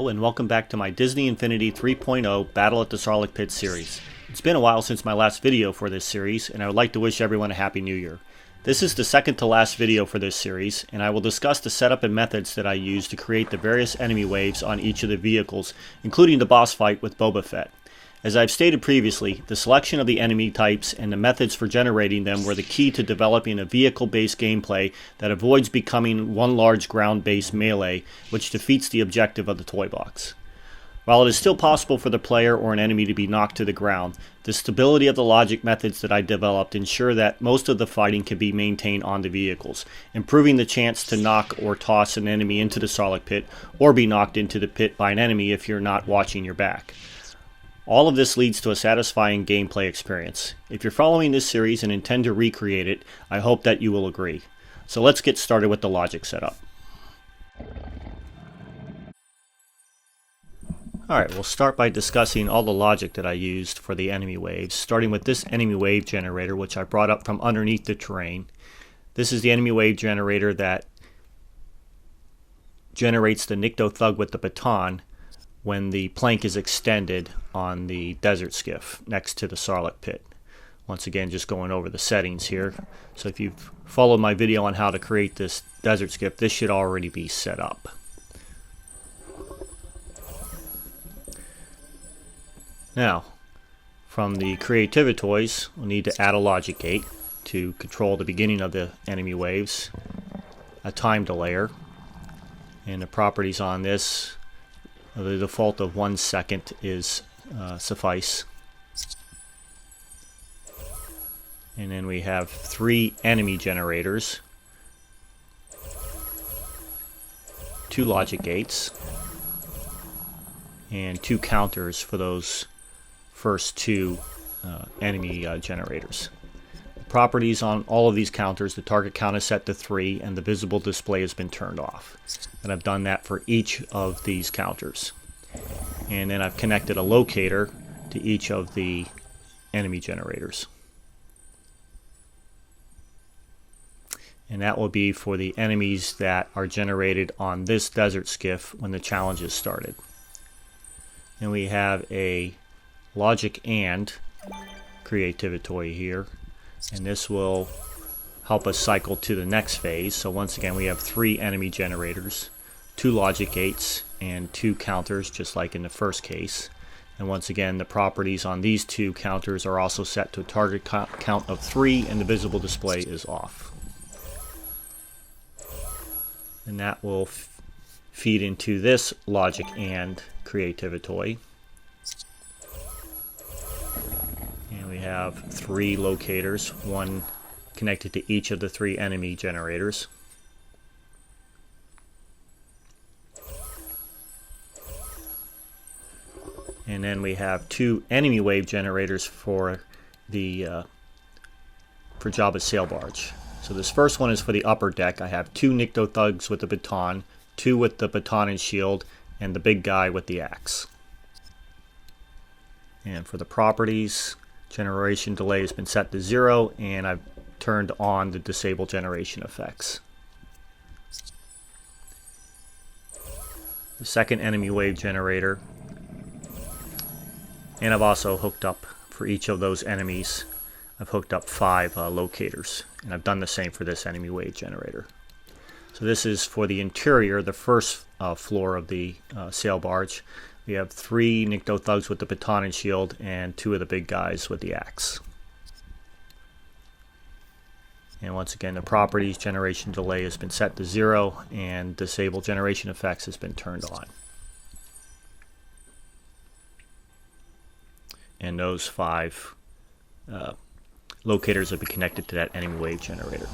Hello and welcome back to my Disney Infinity 3.0 Battle at the Sarlacc Pit series. It's been a while since my last video for this series, and I would like to wish everyone a Happy New Year. This is the second to last video for this series, and I will discuss the setup and methods that I use to create the various enemy waves on each of the vehicles, including the boss fight with Boba Fett. As I've stated previously, the selection of the enemy types and the methods for generating them were the key to developing a vehicle-based gameplay that avoids becoming one large ground-based melee, which defeats the objective of the toy box. While it is still possible for the player or an enemy to be knocked to the ground, the stability of the logic methods that I developed ensure that most of the fighting can be maintained on the vehicles, improving the chance to knock or toss an enemy into the Sarlacc Pit, or be knocked into the pit by an enemy if you're not watching your back. All of this leads to a satisfying gameplay experience. If you're following this series and intend to recreate it, I hope that you will agree. So let's get started with the logic setup. Alright, we'll start by discussing all the logic that I used for the enemy waves, starting with this enemy wave generator, which I brought up from underneath the terrain. This is the enemy wave generator that generates the Nikto Thug with the baton when the plank is extended on the desert skiff next to the Sarlacc Pit. Once again, just going over the settings here. So if you've followed my video on how to create this desert skiff, this should already be set up. Now, from the creativity toys, we'll need to add a logic gate to control the beginning of the enemy waves, a time delayer, and the properties on this. The default of 1 second is suffice. And then we have 3 enemy generators, 2 logic gates, and 2 counters for those first 2 enemy generators. The properties on all of these counters: the target count is set to 3 and the visible display has been turned off. And I've done that for each of these counters. And then I've connected a locator to each of the enemy generators. And that will be for the enemies that are generated on this desert skiff when the challenge is started. And we have a logic and creativity toy here, and this will help us cycle to the next phase. So once again, we have 3 enemy generators, 2 logic gates, and 2 counters, just like in the first case. And once again, the properties on these 2 counters are also set to a target count of 3, and the visible display is off. And that will feed into this logic and creativity toy. And we have 3 locators, 1 connected to each of the 3 enemy generators. And then we have 2 enemy wave generators for the for Jabba's sail barge. So this first one is for the upper deck. I have 2 Nikto Thugs with the baton, 2 with the baton and shield, and the big guy with the axe. And for the properties, generation delay has been set to 0, and I've turned on the disable generation effects. The second enemy wave generator, and I've also hooked up for each of those enemies, I've hooked up 5 locators, and I've done the same for this enemy wave generator. So this is for the interior, the first floor of the sail barge. We have 3 Nikto Thugs with the baton and shield, and 2 of the big guys with the axe. And once again, the properties, generation delay has been set to 0, and disable generation effects has been turned on. And those 5 locators will be connected to that enemy wave generator.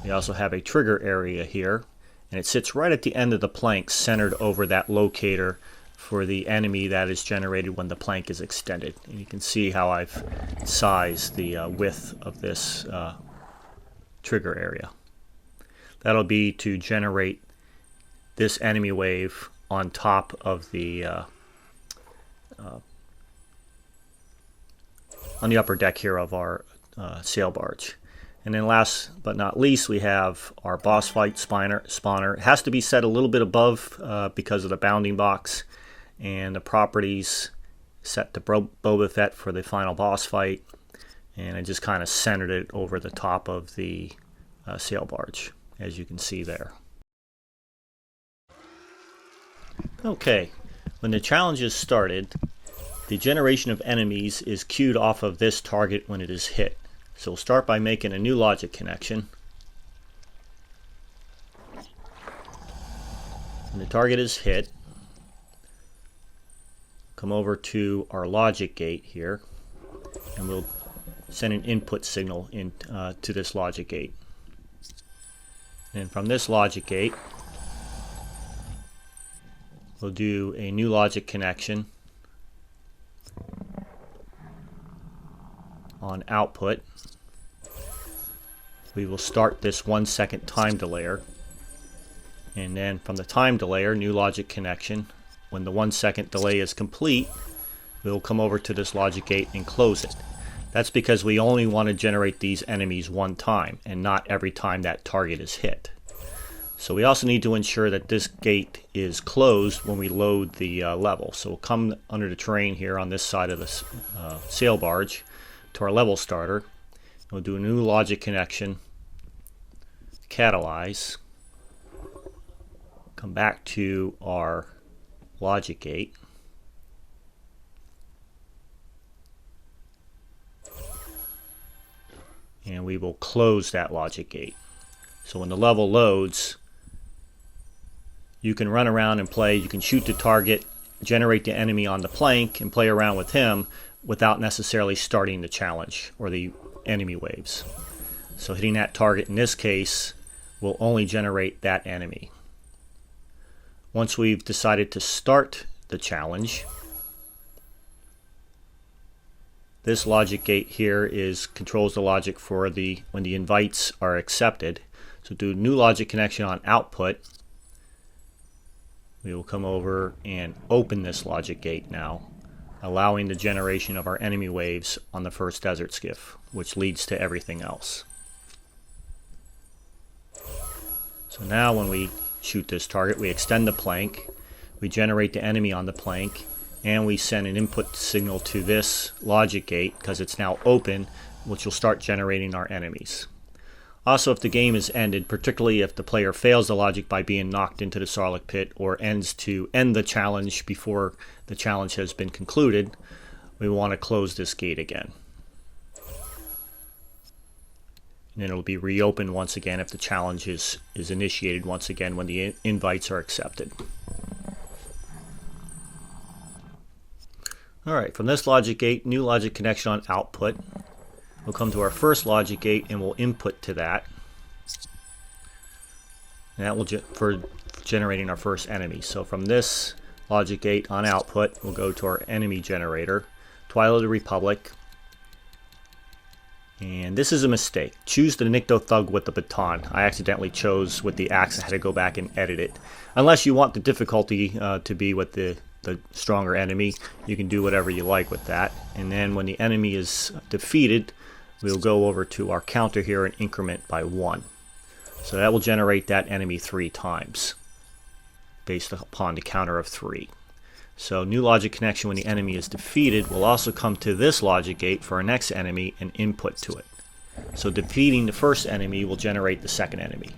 We also have a trigger area here, and it sits right at the end of the plank, centered over that locator for the enemy that is generated when the plank is extended. And you can see how I've sized the width of this trigger area. That'll be to generate this enemy wave on top of the on the upper deck here of our sail barge. And then last but not least, we have our boss fight spawner. It has to be set a little bit above because of the bounding box. and the properties set to Boba Fett for the final boss fight, and I just kind of centered it over the top of the sail barge, as you can see there. Okay, when the challenge is started, the generation of enemies is queued off of this target when it is hit. So we'll start by making a new logic connection. When the target is hit, come over to our logic gate here, and we'll send an input signal to this logic gate. And from this logic gate, we'll do a new logic connection on output. We will start this 1 second time delayer, and then from the time delayer, new logic connection. When the 1 second delay is complete, we'll come over to this logic gate and close it. That's because we only want to generate these enemies one time and not every time that target is hit. So we also need to ensure that this gate is closed when we load the level. So we'll come under the terrain here on this side of the sail barge to our level starter. We'll do a new logic connection, catalyze, come back to our logic gate, and we will close that logic gate. So when the level loads, you can run around and play. You can shoot the target, generate the enemy on the plank, and play around with him without necessarily starting the challenge or the enemy waves. So hitting that target in this case will only generate that enemy. Once we've decided to start the challenge, this logic gate here controls the logic for when the invites are accepted. So do a new logic connection on output. We will come over and open this logic gate now, allowing the generation of our enemy waves on the first desert skiff, which leads to everything else. So now when we shoot this target, we extend the plank, we generate the enemy on the plank, and we send an input signal to this logic gate because it's now open, which will start generating our enemies. Also, if the game is ended, particularly if the player fails the logic by being knocked into the Sarlacc Pit or ends to end the challenge before the challenge has been concluded, we want to close this gate again. And then it will be reopened once again if the challenge is initiated once again when the invites are accepted. Alright, from this logic gate, new logic connection on output. We'll come to our first logic gate and we'll input to that. And that will for generating our first enemy. So from this logic gate on output, we'll go to our enemy generator, Twilight of the Republic. And this is a mistake. Choose the Nikto Thug with the baton. I accidentally chose with the axe. I had to go back and edit it. Unless you want the difficulty to be with the stronger enemy, you can do whatever you like with that. And then when the enemy is defeated, we'll go over to our counter here and increment by 1. So that will generate that enemy 3 times based upon the counter of 3. So new logic connection when the enemy is defeated will also come to this logic gate for our next enemy and input to it. So defeating the first enemy will generate the second enemy.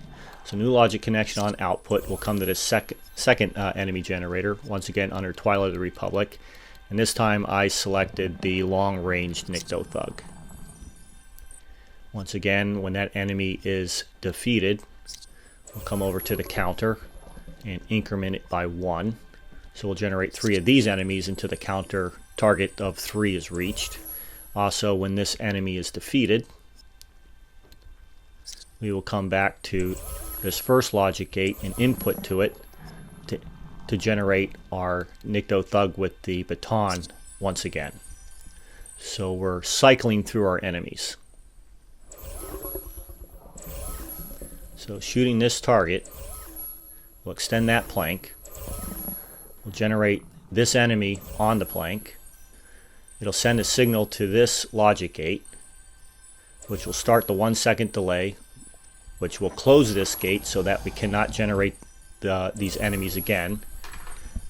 So new logic connection on output will come to this second enemy generator, once again under Twilight of the Republic. And this time I selected the long-range Nikto Thug. Once again, when that enemy is defeated, we'll come over to the counter and increment it by 1. So we'll generate 3 of these enemies until the counter target of 3 is reached. Also, when this enemy is defeated, we will come back to this first logic gate and input to it to generate our Nikto Thug with the baton once again. So we're cycling through our enemies. So shooting this target, we'll extend that plank. We'll generate this enemy on the plank. It'll send a signal to this logic gate, which will start the 1 second delay, which will close this gate so that we cannot generate these enemies again.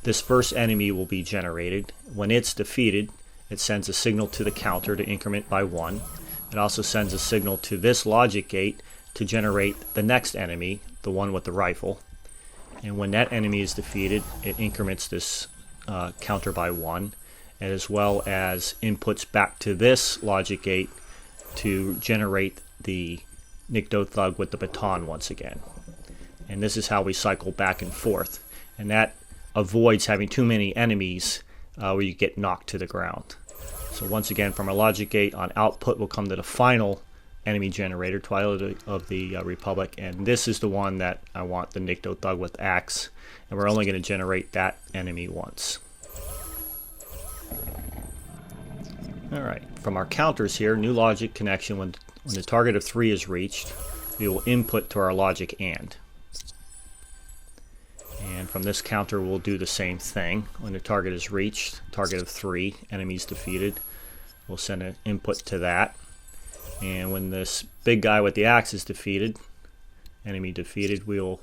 this first enemy will be generated. When it's defeated, it sends a signal to the counter to increment by 1. It also sends a signal to this logic gate to generate the next enemy, the one with the rifle. And when that enemy is defeated, it increments this counter by 1, as well as inputs back to this logic gate to generate the Nikto Thug with the baton once again. And this is how we cycle back and forth. And that avoids having too many enemies where you get knocked to the ground. So once again, from our logic gate on output will come to the final enemy generator, Twilight of the Republic, and this is the one that I want the Nikto Thug with axe, and we're only going to generate that enemy once. Alright, from our counters here, new logic connection, when the target of 3 is reached, we will input to our logic AND. And from this counter we'll do the same thing. When the target is reached, target of 3, enemies defeated, we'll send an input to that. And when this big guy with the axe is defeated, enemy defeated, we'll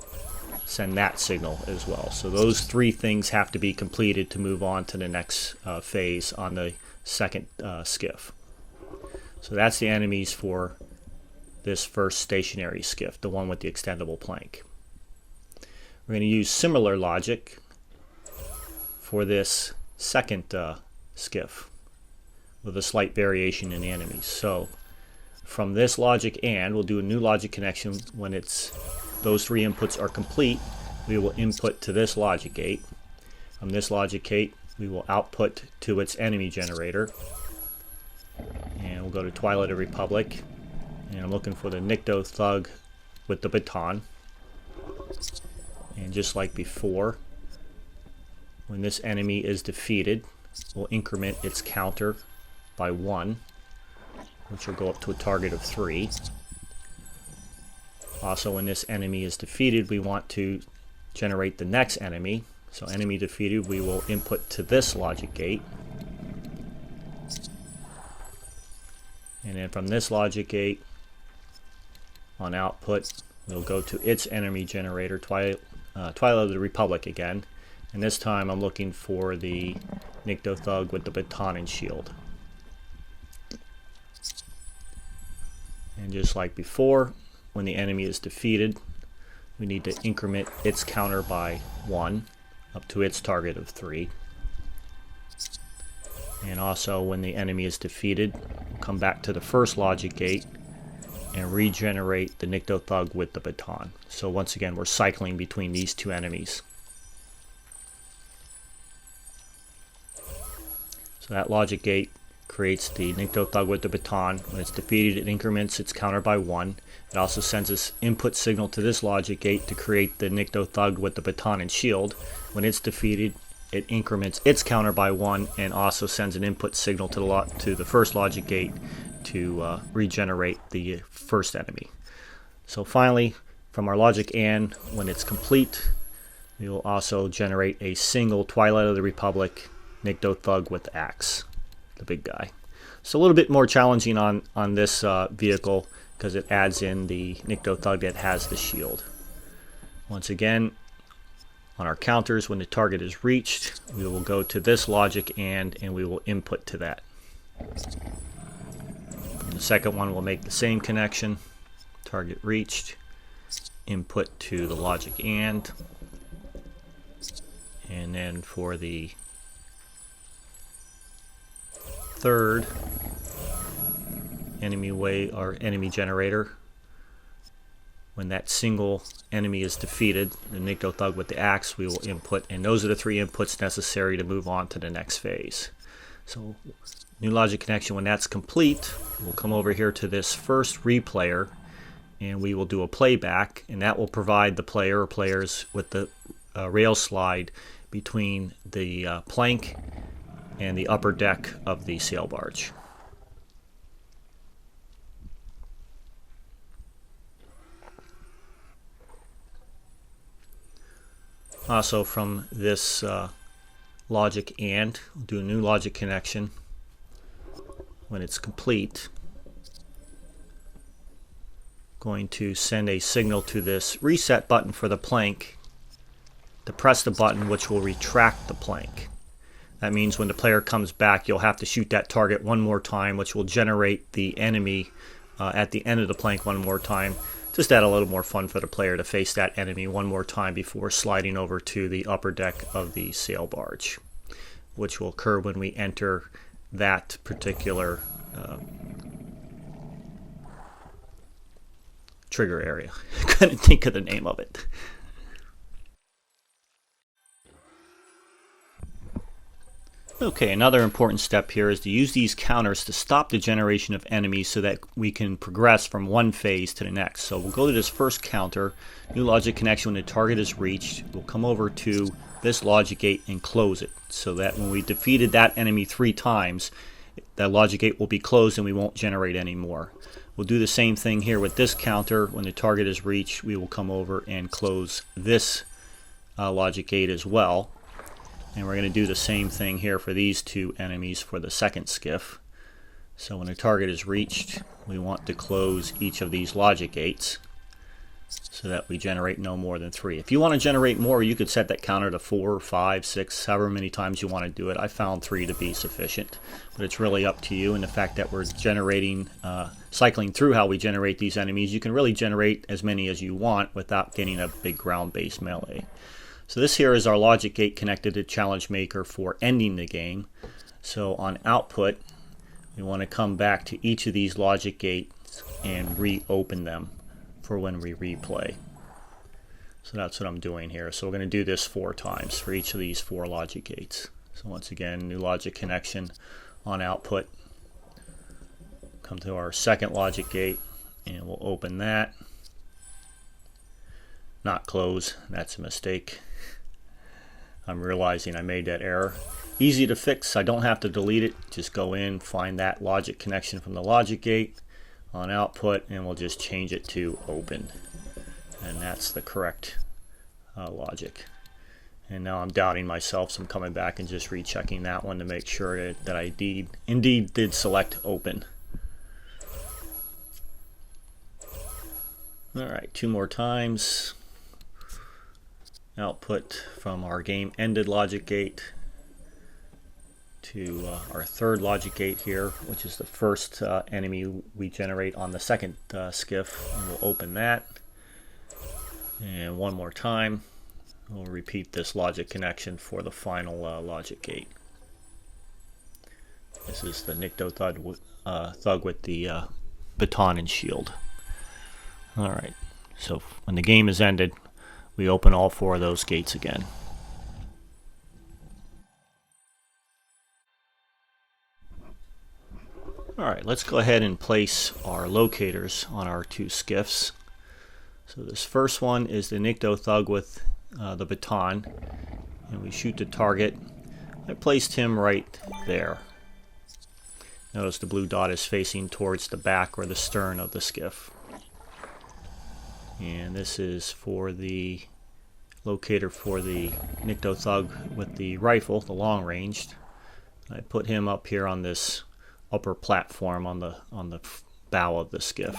send that signal as well. So those 3 things have to be completed to move on to the next phase on the second skiff. So that's the enemies for this first stationary skiff, the one with the extendable plank. We're going to use similar logic for this second skiff with a slight variation in the enemies. So from this logic AND, we'll do a new logic connection. When those 3 inputs are complete, we will input to this logic gate. From this logic gate, we will output to its enemy generator. And we'll go to Twilight of the Republic. And I'm looking for the Nikto Thug with the baton. And just like before, when this enemy is defeated, we'll increment its counter by 1, which will go up to a target of 3. Also, when this enemy is defeated, we want to generate the next enemy. So enemy defeated, we will input to this logic gate. And then from this logic gate, on output, we'll go to its enemy generator, Twilight of the Republic again. And this time I'm looking for the Nikto Thug with the baton and shield. And just like before, when the enemy is defeated, we need to increment its counter by 1 up to its target of 3. And also when the enemy is defeated, we'll come back to the first logic gate and regenerate the Nikto Thug with the baton. So once again, we're cycling between these 2 enemies. So that logic gate creates the Nikto Thug with the baton. When it's defeated, it increments its counter by 1. It also sends this input signal to this logic gate to create the Nikto Thug with the baton and shield. When it's defeated, it increments its counter by 1 and also sends an input signal to the first logic gate to regenerate the first enemy. So finally, from our logic AND, when it's complete, we will also generate a single Twilight of the Republic Nikto Thug with axe, the big guy. So a little bit more challenging on this vehicle because it adds in the Nikto Thug that has the shield. Once again, on our counters, when the target is reached, we will go to this logic and we will input to that. The second one will make the same connection. Target reached, input to the logic and then for the third enemy generator, when that single enemy is defeated, the Nikto Thug with the axe, we will input, and those are the 3 inputs necessary to move on to the next phase. So new logic connection, when that's complete, we'll come over here to this first replayer and we will do a playback, and that will provide the player or players with the rail slide between the plank and the upper deck of the sail barge. Also from this logic and we'll do a new logic connection. When it's complete, going to send a signal to this reset button for the plank to press the button which will retract the plank. That means when the player comes back, you'll have to shoot that target one more time, which will generate the enemy at the end of the plank one more time. Just add a little more fun for the player to face that enemy one more time before sliding over to the upper deck of the sail barge, which will occur when we enter that particular trigger area. I couldn't think of the name of it. Okay, another important step here is to use these counters to stop the generation of enemies so that we can progress from one phase to the next. So we'll go to this first counter, new logic connection when the target is reached. We'll come over to this logic gate and close it so that when we defeated that enemy 3 times, that logic gate will be closed and we won't generate any more. We'll do the same thing here with this counter. When the target is reached, we will come over and close this logic gate as well. And we're going to do the same thing here for these 2 enemies for the second skiff. So when the target is reached, we want to close each of these logic gates so that we generate no more than 3. If you want to generate more, you could set that counter to 4, 5, 6, however many times you want to do it. I found 3 to be sufficient, but it's really up to you. And the fact that we're generating, cycling through how we generate these enemies, you can really generate as many as you want without getting a big ground-based melee. So this here is our logic gate connected to Challenge Maker for ending the game. So on output, we want to come back to each of these logic gates and reopen them for when we replay. So that's what I'm doing here. So we're going to do this 4 times for each of these 4 logic gates. So once again, new logic connection on output. Come to our second logic gate and we'll open that. Not close, that's a mistake. I'm realizing I made that error. Easy to fix, I don't have to delete it. Just go in, find that logic connection from the logic gate on output, and we'll just change it to open. And that's the correct logic. And now I'm doubting myself, so I'm coming back and just rechecking that one to make sure that I indeed did select open. Alright, 2 more times. Output from our game ended logic gate to our third logic gate here, which is the first enemy we generate on the second skiff, and we'll open that. And 1 more time, we'll repeat this logic connection for the final logic gate. This is the Nikto Thug with the baton and shield. Alright, so when the game is ended, we open all 4 of those gates again. Alright, let's go ahead and place our locators on our 2 skiffs. So this first one is the Nikto Thug with the baton, and we shoot the target. I placed him right there. Notice the blue dot is facing towards the back or the stern of the skiff. And this is for the locator for the Nikto Thug with the rifle, the long ranged. I put him up here on this upper platform on the bow of the skiff.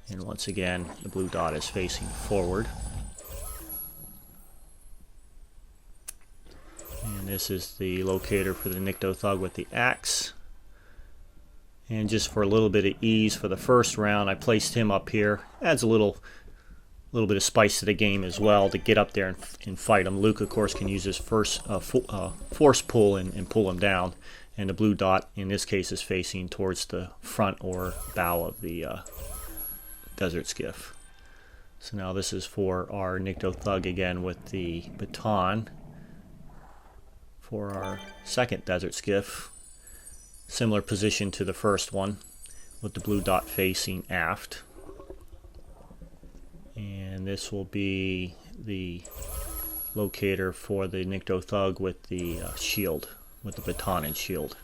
And once again, the blue dot is facing forward. And this is the locator for the Nikto Thug with the axe. And just for a little bit of ease for the first round, I placed him up here. Adds a little bit of spice to the game as well to get up there and fight him. Luke, of course, can use his first force pull and pull him down. And the blue dot, in this case, is facing towards the front or bow of the desert skiff. So now this is for our Nikto Thug again with the baton. For our second desert skiff, similar position to the first one with the blue dot facing aft. And this will be the locator for the Nikto Thug with the shield, with the baton and shield.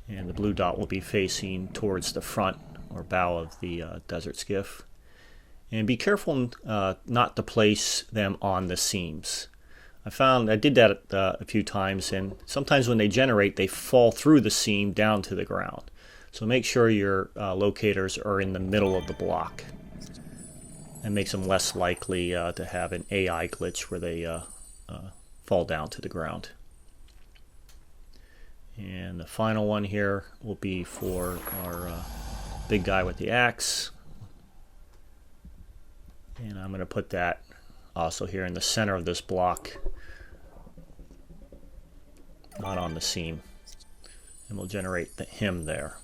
And the blue dot will be facing towards the front or bow of the desert skiff. And be careful not to place them on the seams. I did that a few times, and sometimes when they generate, they fall through the seam down to the ground. So make sure your locators are in the middle of the block. and makes them less likely to have an AI glitch where they fall down to the ground. And the final one here will be for our big guy with the axe. And I'm going to put that also here in the center of this block, not on the seam. And we'll generate him there.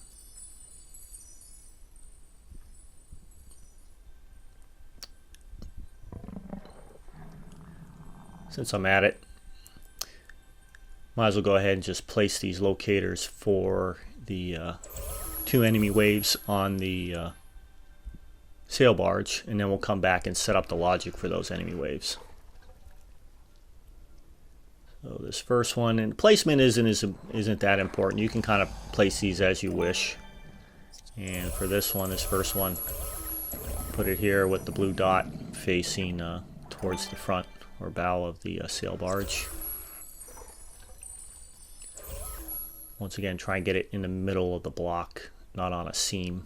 Since I'm at it, might as well go ahead and just place these locators for the 2 enemy waves on the sail barge, and then we'll come back and set up the logic for those enemy waves. So this first one, and placement isn't that important. You can kind of place these as you wish. And for this first one, put it here with the blue dot facing towards the front or bow of the sail barge. Once again, try and get it in the middle of the block, not on a seam.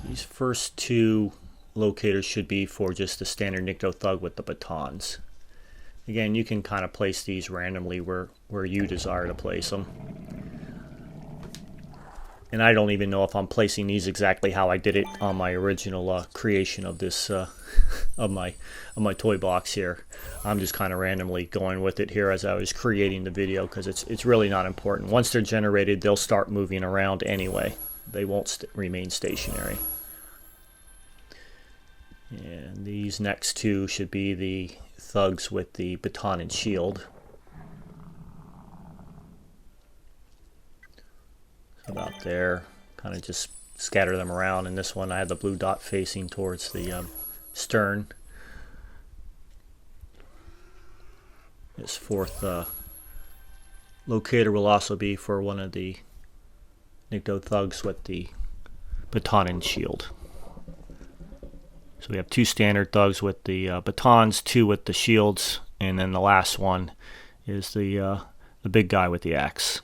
These first 2 locators should be for just the standard Nikto Thug with the batons. Again, you can kind of place these randomly where you desire to place them. And I don't even know if I'm placing these exactly how I did it on my original creation of this of my toy box here. I'm just kind of randomly going with it here as I was creating the video, because it's really not important. Once they're generated, they'll start moving around anyway. They won't remain stationary. And these next 2 should be the thugs with the baton and shield. About there, kind of just scatter them around. And this one, I have the blue dot facing towards the stern. This 4th locator will also be for one of the Nikto thugs with the baton and shield. So we have 2 standard thugs with the batons, 2 with the shields, and then the last one is the big guy with the axe.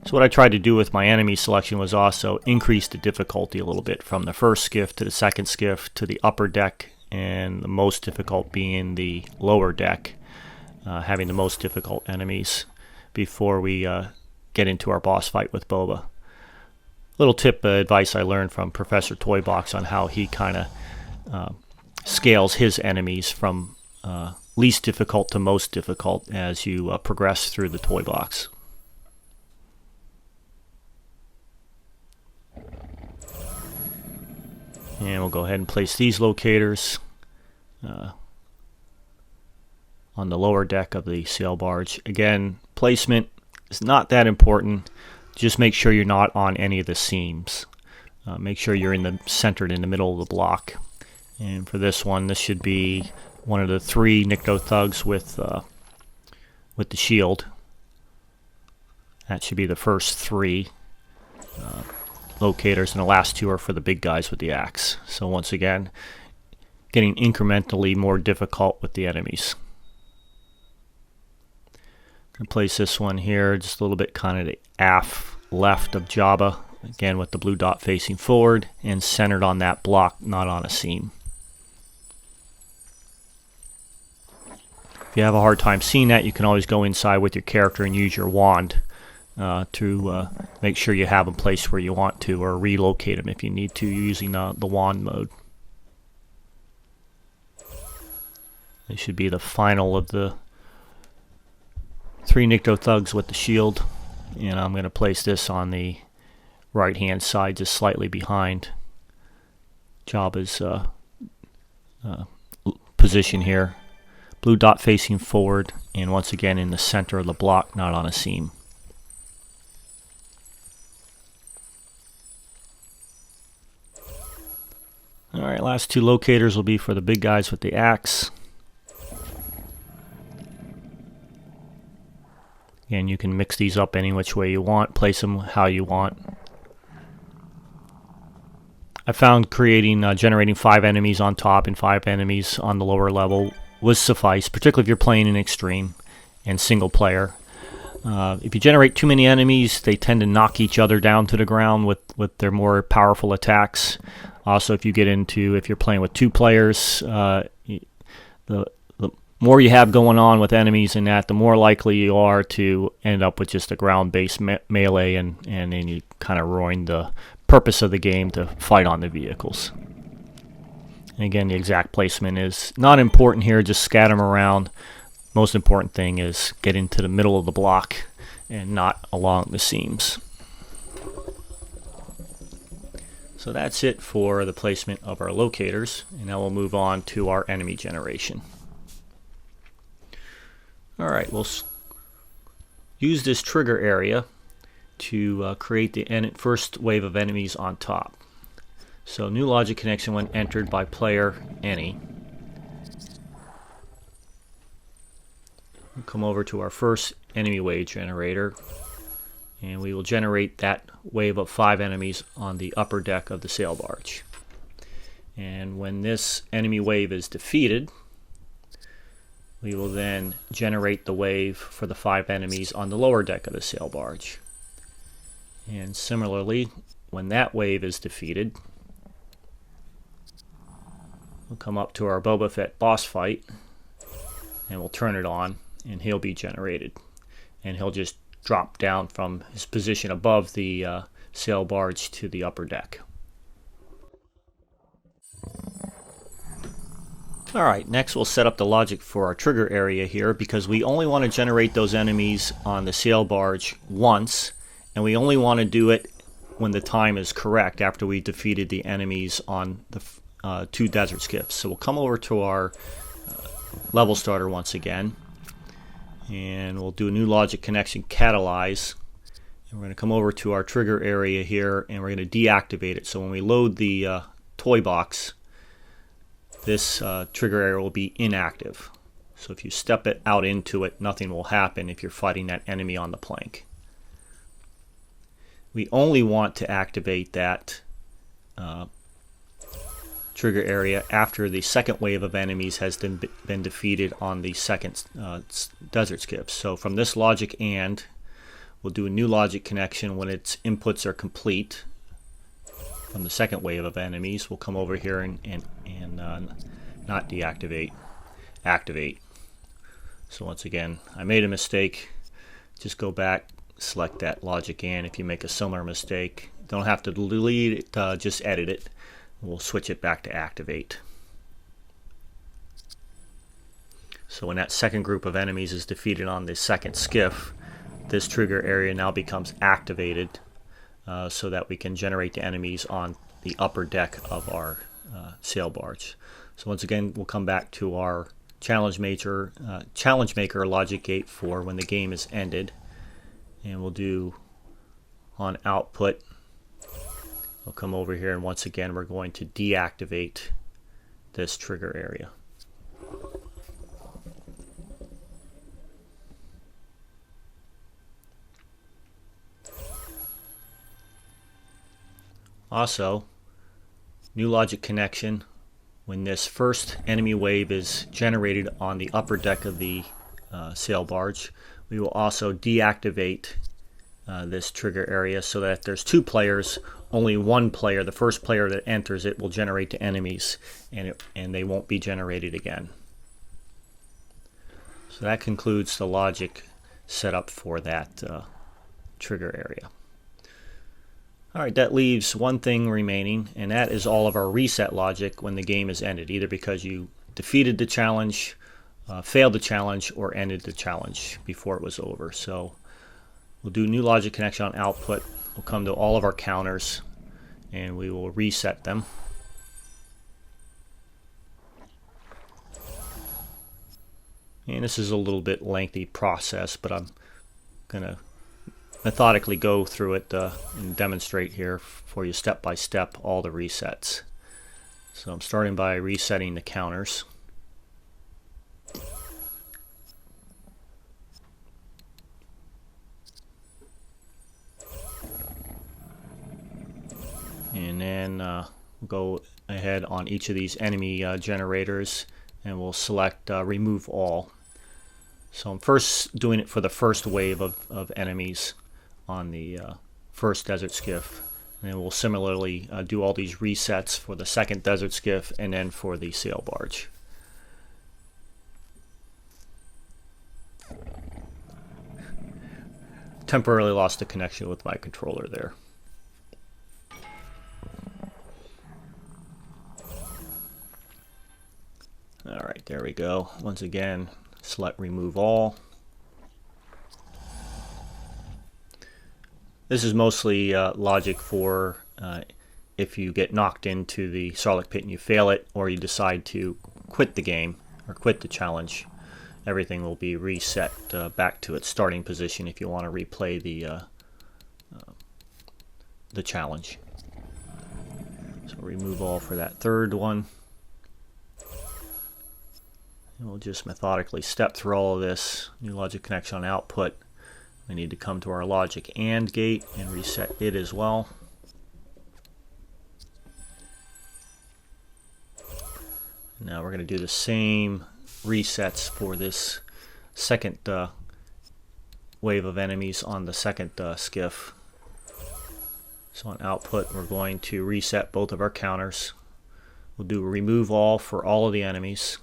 So what I tried to do with my enemy selection was also increase the difficulty a little bit from the first skiff to the second skiff to the upper deck, and the most difficult being the lower deck, having the most difficult enemies before we get into our boss fight with Boba. Little tip advice I learned from Professor Toybox on how he kind of scales his enemies from least difficult to most difficult as you progress through the toy box. And we'll go ahead and place these locators on the lower deck of the sail barge. Again, placement is not that important. Just make sure you're not on any of the seams. Make sure you're centered in the middle of the block. And for this one, this should be one of the 3 Nikto thugs with the shield. That should be the first 3 locators, and the last 2 are for the big guys with the axe. So once again, getting incrementally more difficult with the enemies. I'm going to place this one here just a little bit kind of the aft left of Jabba, again with the blue dot facing forward and centered on that block, not on a seam. If you have a hard time seeing that, you can always go inside with your character and use your wand to make sure you have them placed where you want to, or relocate them if you need to using the wand mode. This should be the final of the 3 Nikto thugs with the shield, and I'm going to place this on the right hand side, just slightly behind Jabba's position here. Blue dot facing forward, and once again in the center of the block, not on a seam. Alright, last 2 locators will be for the big guys with the axe. Again, you can mix these up any which way you want, place them how you want. I found generating 5 enemies on top and 5 enemies on the lower level was suffice, particularly if you're playing in extreme and single player. If you generate too many enemies, they tend to knock each other down to the ground with their more powerful attacks. Also, if you're playing with 2 players, the more you have going on with enemies in that, the more likely you are to end up with just a ground-based melee, and then you kind of ruin the purpose of the game to fight on the vehicles. And again, the exact placement is not important here, just scatter them around. Most important thing is get into the middle of the block and not along the seams. So that's it for the placement of our locators, and now we'll move on to our enemy generation. Alright, we'll use this trigger area to create the first wave of enemies on top. So new logic connection when entered by player any. We'll come over to our first enemy wave generator, and we will generate that wave of 5 enemies on the upper deck of the sail barge. And when this enemy wave is defeated, we will then generate the wave for the 5 enemies on the lower deck of the sail barge. And similarly, when that wave is defeated, we'll come up to our Boba Fett boss fight, and we'll turn it on, and he'll be generated. And he'll just drop down from his position above the sail barge to the upper deck. Alright, next we'll set up the logic for our trigger area here, because we only want to generate those enemies on the sail barge once, and we only want to do it when the time is correct after we defeated the enemies on the 2 desert skips. So we'll come over to our level starter once again, and we'll do a new logic connection catalyze, and we're going to come over to our trigger area here, and we're going to deactivate it. So when we load the toy box, this trigger area will be inactive. So if you step it out into it, nothing will happen if you're fighting that enemy on the plank. We only want to activate that trigger area after the second wave of enemies has been defeated on the second desert skip. So from this logic and, we'll do a new logic connection when its inputs are complete. From the second wave of enemies, we'll come over here and not deactivate, activate. So once again, I made a mistake. Just go back, select that logic and if you make a similar mistake. Don't have to delete it, just edit it. We'll switch it back to activate. So when that second group of enemies is defeated on the second skiff, this trigger area now becomes activated so that we can generate the enemies on the upper deck of our sail barge. So once again, we'll come back to our challenge maker logic gate for when the game is ended, and we'll do on output. We'll come over here, and once again we're going to deactivate this trigger area. Also, new logic connection when this first enemy wave is generated on the upper deck of the sail barge, we will also deactivate this trigger area so that if there's 2 players, only one player, the first player that enters it, will generate the enemies, and they won't be generated again. So that concludes the logic setup for that trigger area. Alright, that leaves one thing remaining, and that is all of our reset logic when the game is ended, either because you defeated the challenge, failed the challenge, or ended the challenge before it was over. So we'll do new logic connection on output. We'll come to all of our counters, and we will reset them. And this is a little bit lengthy process, but I'm going to methodically go through it and demonstrate here for you step by step all the resets. So I'm starting by resetting the counters. And then we'll go ahead on each of these enemy generators, and we'll select remove all. So I'm first doing it for the first wave of enemies on the first desert skiff. And then we'll similarly do all these resets for the second desert skiff and then for the sail barge. Temporarily lost the connection with my controller there. Alright, there we go. Once again, select remove all. This is mostly logic for if you get knocked into the Sarlacc Pit and you fail it, or you decide to quit the game or quit the challenge. Everything will be reset back to its starting position if you want to replay the challenge. So remove all for that third one. And we'll just methodically step through all of this. New logic connection on output. We need to come to our logic AND gate and reset it as well. Now we're going to do the same resets for this second wave of enemies on the second skiff. So on output, we're going to reset both of our counters. We'll do remove all for all of the enemies.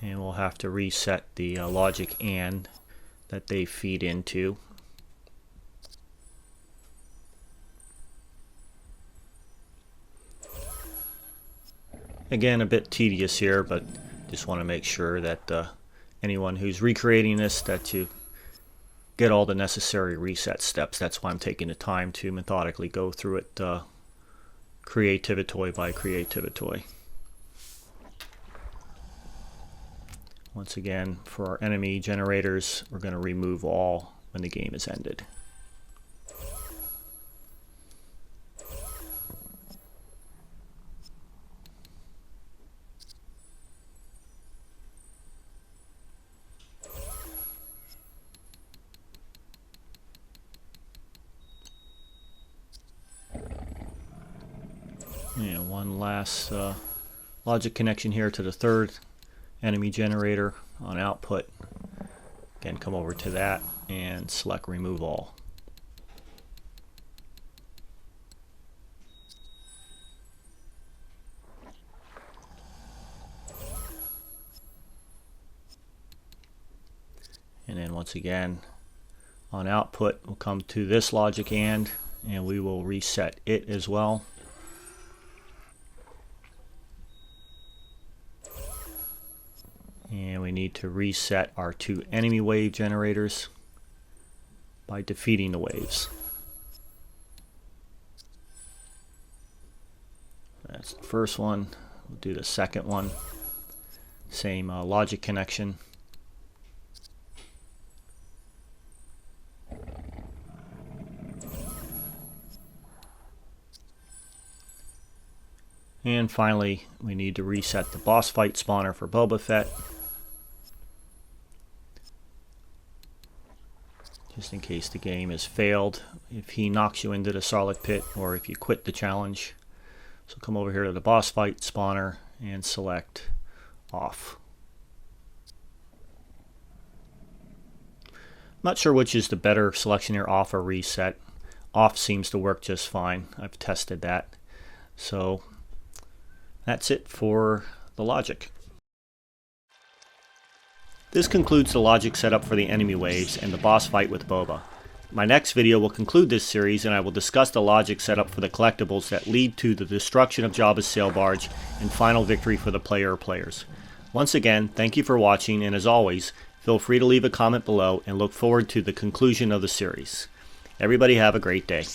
And we'll have to reset the logic AND that they feed into. Again, a bit tedious here, but just want to make sure that anyone who's recreating this, that you get all the necessary reset steps. That's why I'm taking the time to methodically go through it creativitoy by creativitoy. Once again, for our enemy generators, we're going to remove all when the game is ended. And one last logic connection here to the third enemy generator on output. Again, come over to that and select remove all. And then once again on output, we'll come to this logic and we will reset it as well. And we need to reset our two enemy wave generators by defeating the waves. That's the first one. We'll do the second one. Same logic connection. And finally, we need to reset the boss fight spawner for Boba Fett. Just in case the game has failed, if he knocks you into the Sarlacc Pit or if you quit the challenge. So come over here to the boss fight spawner and select off. I'm not sure which is the better selection here, off or reset. Off seems to work just fine. I've tested that. So that's it for the logic. This concludes the logic setup for the enemy waves and the boss fight with Boba. My next video will conclude this series and I will discuss the logic setup for the collectibles that lead to the destruction of Jabba's sail barge and final victory for the player or players. Once again, thank you for watching, and as always, feel free to leave a comment below and look forward to the conclusion of the series. Everybody have a great day.